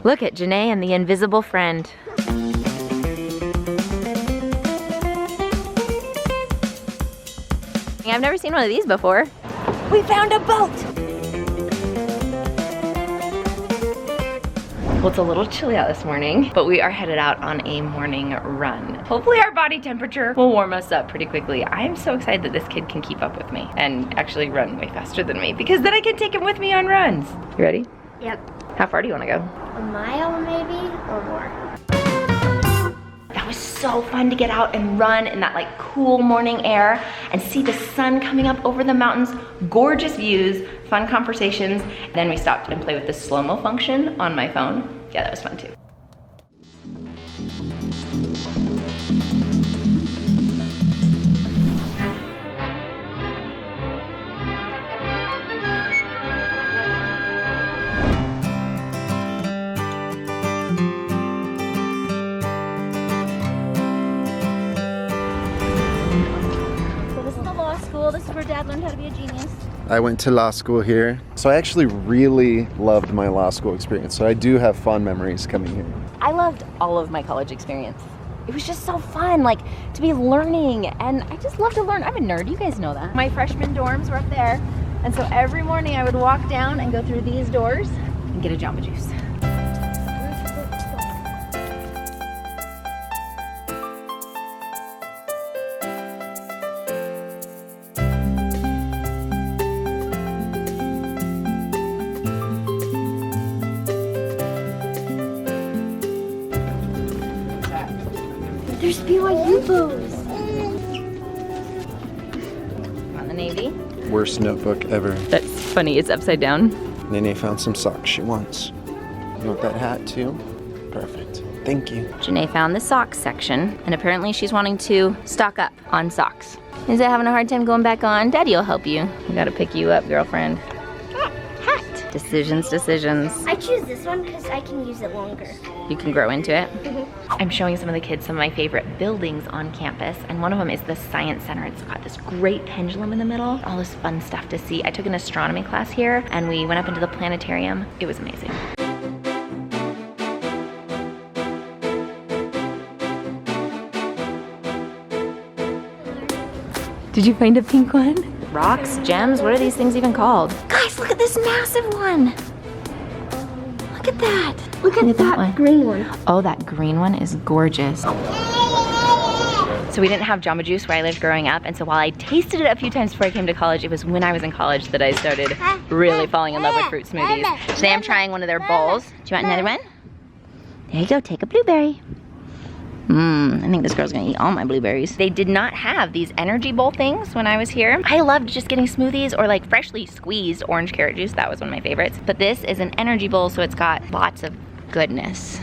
Look at Janae and the invisible friend. I've never seen one of these before. We found a boat! Well, it's a little chilly out this morning, but we are headed out on a morning run. Hopefully our body temperature will warm us up pretty quickly. I am so excited that this kid can keep up with me and actually run way faster than me, because then I can take him with me on runs. You ready? Yep. How far do you want to go? A mile maybe, or more. That was so fun to get out and run in that like cool morning air and see the sun coming up over the mountains, gorgeous views, fun conversations. Then we stopped and played with the slow-mo function on my phone. Yeah, that was fun too. This is where Dad learned how to be a genius. I went to law school here. So I actually really loved my law school experience. So I do have fond memories coming here. I loved all of my college experience. It was just so fun, like to be learning, and I just love to learn. I'm a nerd, you guys know that. My freshman dorms were up there, and so every morning I would walk down and go through these doors and get a Jamba Juice. There's BYU bows. On the Navy. Worst notebook ever. That's funny, it's upside down. Nene found some socks she wants. You want that hat too? Perfect. Thank you. Janae found the socks section, and apparently she's wanting to stock up on socks. Is it having a hard time going back on? Daddy will help you. We gotta pick you up, girlfriend. Hat. Decisions, decisions. I choose this one because I can use it longer. You can grow into it. I'm showing some of the kids some of my favorite buildings on campus, and one of them is the Science Center. It's got this great pendulum in the middle, all this fun stuff to see. I took an astronomy class here, and we went up into the planetarium. It was amazing. Did you find a pink one? Rocks, gems, what are these things even called? Guys, look at this massive one. Look at that. Look at that one. green one. Oh, that green one is gorgeous. So we didn't have Jamba Juice where I lived growing up, and so while I tasted it a few times before I came to college, it was when I was in college that I started really falling in love with fruit smoothies. Today I'm trying one of their bowls. Do you want another one? There you go, take a blueberry. I think this girl's gonna eat all my blueberries. They did not have these energy bowl things when I was here. I loved just getting smoothies or like freshly squeezed orange carrot juice. That was one of my favorites. But this is an energy bowl, so it's got lots of goodness.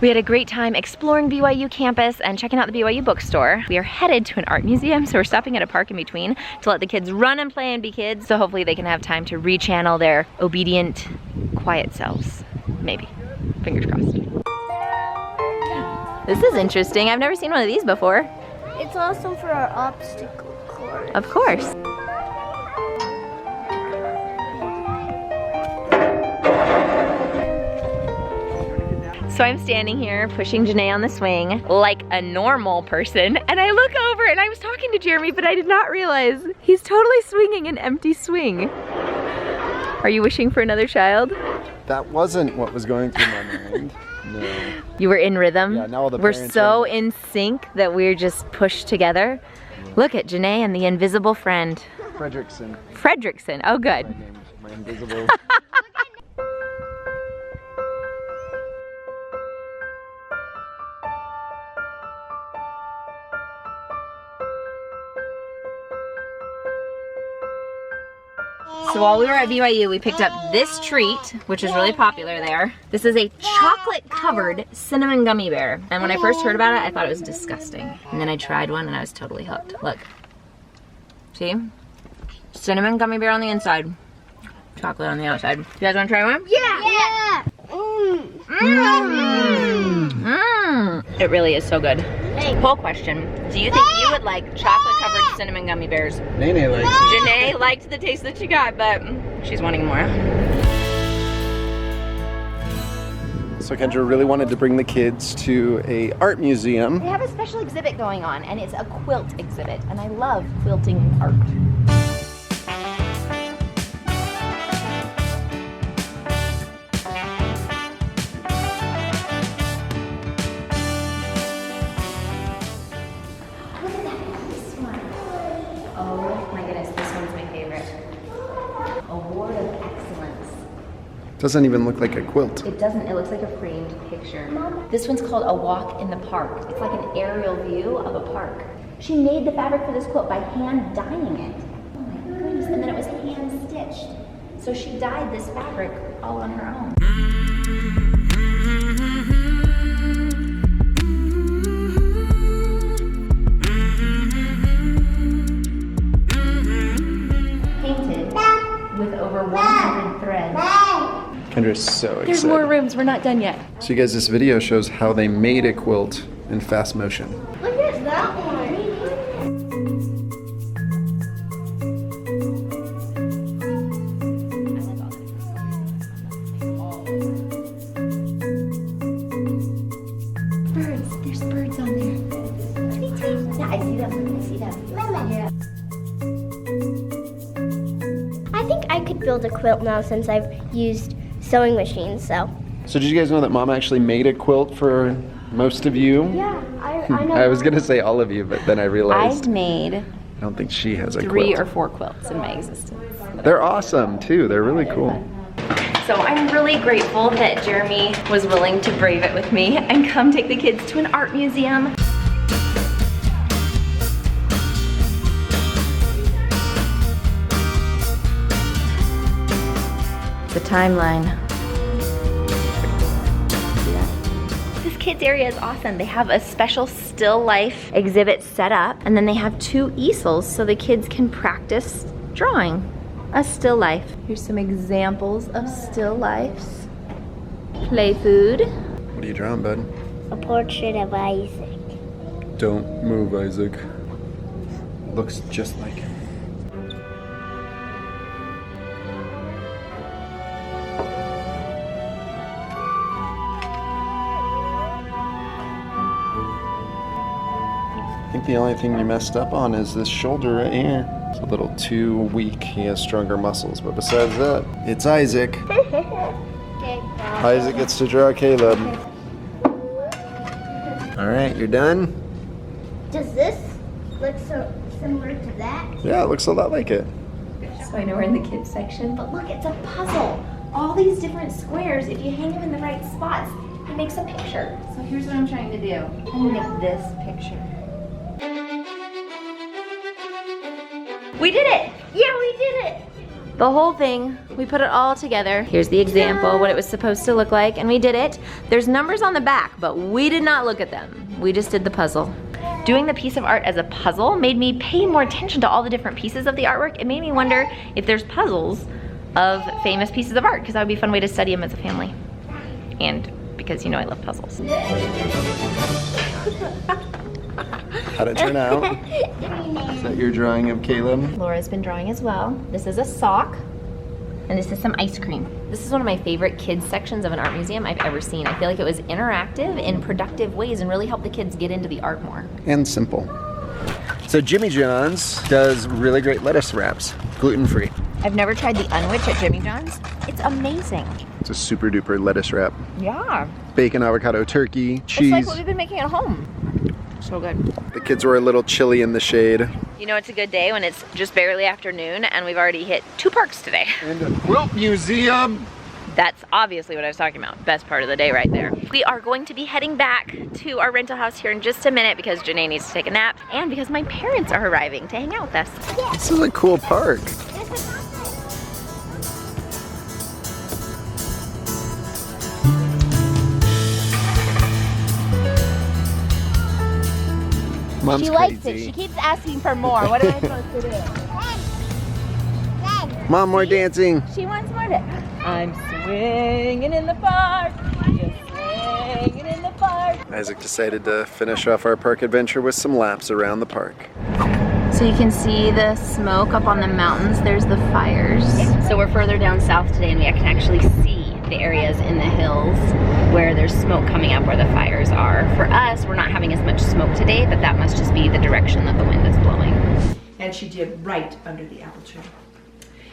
We had a great time exploring BYU campus and checking out the BYU bookstore. We are headed to an art museum, so we're stopping at a park in between to let the kids run and play and be kids. So hopefully they can have time to rechannel their obedient, quiet selves. Maybe. Fingers crossed. This is interesting. I've never seen one of these before. It's awesome for our obstacle course. Of course. So I'm standing here pushing Janae on the swing like a normal person, and I look over and I was talking to Jeremy, but I did not realize he's totally swinging an empty swing. Are you wishing for another child? That wasn't what was going through my mind. No. You were in rhythm? Yeah, now all the we're parents so are in sync that we're just pushed together. Look at Janae and the invisible friend. Fredrickson. Fredrickson, oh good. My name, my invisible. So while we were at BYU, we picked up this treat, which is really popular there. This is a chocolate-covered cinnamon gummy bear. And when I first heard about it, I thought it was disgusting. And then I tried one and I was totally hooked. Look. See? Cinnamon gummy bear on the inside, chocolate on the outside. You guys want to try one? Yeah! It really is so good. Poll question. Do you think you would like chocolate-covered cinnamon gummy bears? Nene likes it. Janae liked the taste that she got, but she's wanting more. So Kendra really wanted to bring the kids to a art museum. They have a special exhibit going on, and it's a quilt exhibit, and I love quilting art. Doesn't even look like a quilt. It doesn't, it looks like a framed picture. This one's called A Walk in the Park. It's like an aerial view of a park. She made the fabric for this quilt by hand dyeing it. Oh my goodness, and then it was hand stitched. So she dyed this fabric all on her own. Painted with over 100 threads. Kendra's so excited. There's more rooms, we're not done yet. So you guys, this video shows how they made a quilt in fast motion. Look at that one. Birds, there's birds on there. Yeah, I see them, Yeah. I think I could build a quilt now since I've used sewing machines, so. So did you guys know that Mom actually made a quilt for most of you? Yeah, I know. I was gonna say all of you, but then I realized I've made I don't think she has a 3 quilt. or 4 quilts in my existence. They're awesome too. They're really cool. So I'm really grateful that Jeremy was willing to brave it with me and come take the kids to an art museum. The timeline. This kids area is awesome. They have a special still life exhibit set up, and then they have 2 easels so the kids can practice drawing a still life. Here's some examples of still lifes. Play food. What are you drawing, bud? A portrait of Isaac. Don't move, Isaac. Looks just like him. I think the only thing you messed up on is this shoulder right here. It's a little too weak. He has stronger muscles, but besides that, it's Isaac. Isaac gets to draw Caleb. All right, you're done? Does this look so similar to that? Yeah, it looks a lot like it. So I know we're in the kids section, but look, it's a puzzle. All these different squares, if you hang them in the right spots, it makes a picture. So here's what I'm trying to do. I'm gonna make this picture. We did it! Yeah, we did it! The whole thing, we put it all together. Here's the example, what it was supposed to look like, and we did it. There's numbers on the back, but we did not look at them. We just did the puzzle. Doing the piece of art as a puzzle made me pay more attention to all the different pieces of the artwork. It made me wonder if there's puzzles of famous pieces of art, because that would be a fun way to study them as a family. And because you know I love puzzles. How'd it turn out? Is that your drawing of Caleb? Laura's been drawing as well. This is a sock, and this is some ice cream. This is one of my favorite kids sections of an art museum I've ever seen. I feel like it was interactive in productive ways and really helped the kids get into the art more. And simple. So Jimmy John's does really great lettuce wraps, gluten-free. I've never tried the unwich at Jimmy John's. It's amazing. It's a super duper lettuce wrap. Yeah. Bacon, avocado, turkey, cheese. It's like what we've been making at home. So good. The kids were a little chilly in the shade. You know it's a good day when it's just barely afternoon and we've already hit 2 parks today. And a quilt museum. That's obviously what I was talking about. Best part of the day right there. We are going to be heading back to our rental house here in just a minute because Janae needs to take a nap and because my parents are arriving to hang out with us. This is a cool park. Mom's She likes it. crazy. She keeps asking for more. What am I supposed to do? Mom, more dancing. She wants more dance. I'm swinging in the park. Just swinging in the park. Isaac decided to finish off our park adventure with some laps around the park. So you can see the smoke up on the mountains. There's the fires. So we're further down south today and we can actually see the areas in the hills where there's smoke coming up where the fires are. For us, we're not having as much smoke today, but that must just be the direction that the wind is blowing. And she did right under the apple tree.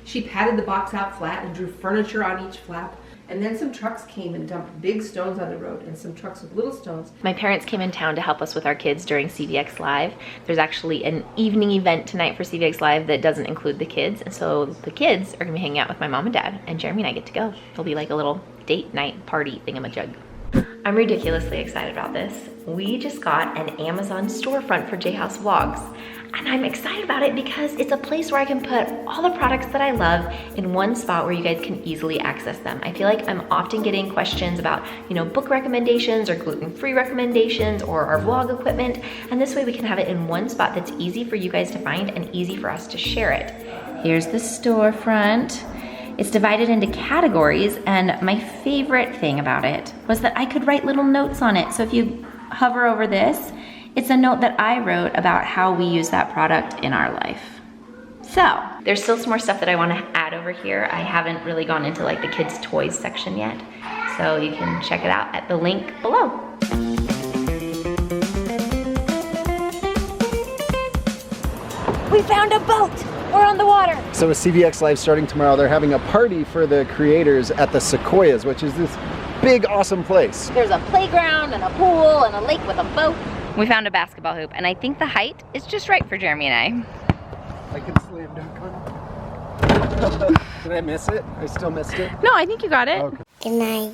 She patted the box out flat and drew furniture on each flap. And then some trucks came and dumped big stones on the road and some trucks with little stones. My parents came in town to help us with our kids during CVX Live. There's actually an evening event tonight for CVX Live that doesn't include the kids. And so the kids are gonna be hanging out with my mom and dad, and Jeremy and I get to go. It'll be like a little date night party thingamajig. I'm ridiculously excited about this. We just got an Amazon storefront for jhousevlogs. And I'm excited about it because it's a place where I can put all the products that I love in one spot where you guys can easily access them. I feel like I'm often getting questions about, you know, book recommendations or gluten-free recommendations or our vlog equipment. And this way we can have it in one spot that's easy for you guys to find and easy for us to share it. Here's the storefront. It's divided into categories, and my favorite thing about it was that I could write little notes on it. So if you hover over this, it's a note that I wrote about how we use that product in our life. So, there's still some more stuff that I want to add over here. I haven't really gone into like the kids' toys section yet. So you can check it out at the link below. We found a boat! We're on the water! So with CVX Live starting tomorrow, they're having a party for the creators at the Sequoias, which is this big, awesome place. There's a playground and a pool and a lake with a boat. We found a basketball hoop, and I think the height is just right for Jeremy and I can slam dunk on it. Did I miss it? I still missed it? No, I think you got it. Okay. Good night.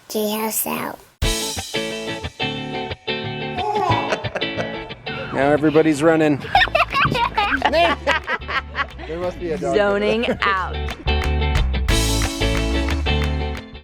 J-House out. Now everybody's running. There must be a dog. Zoning out.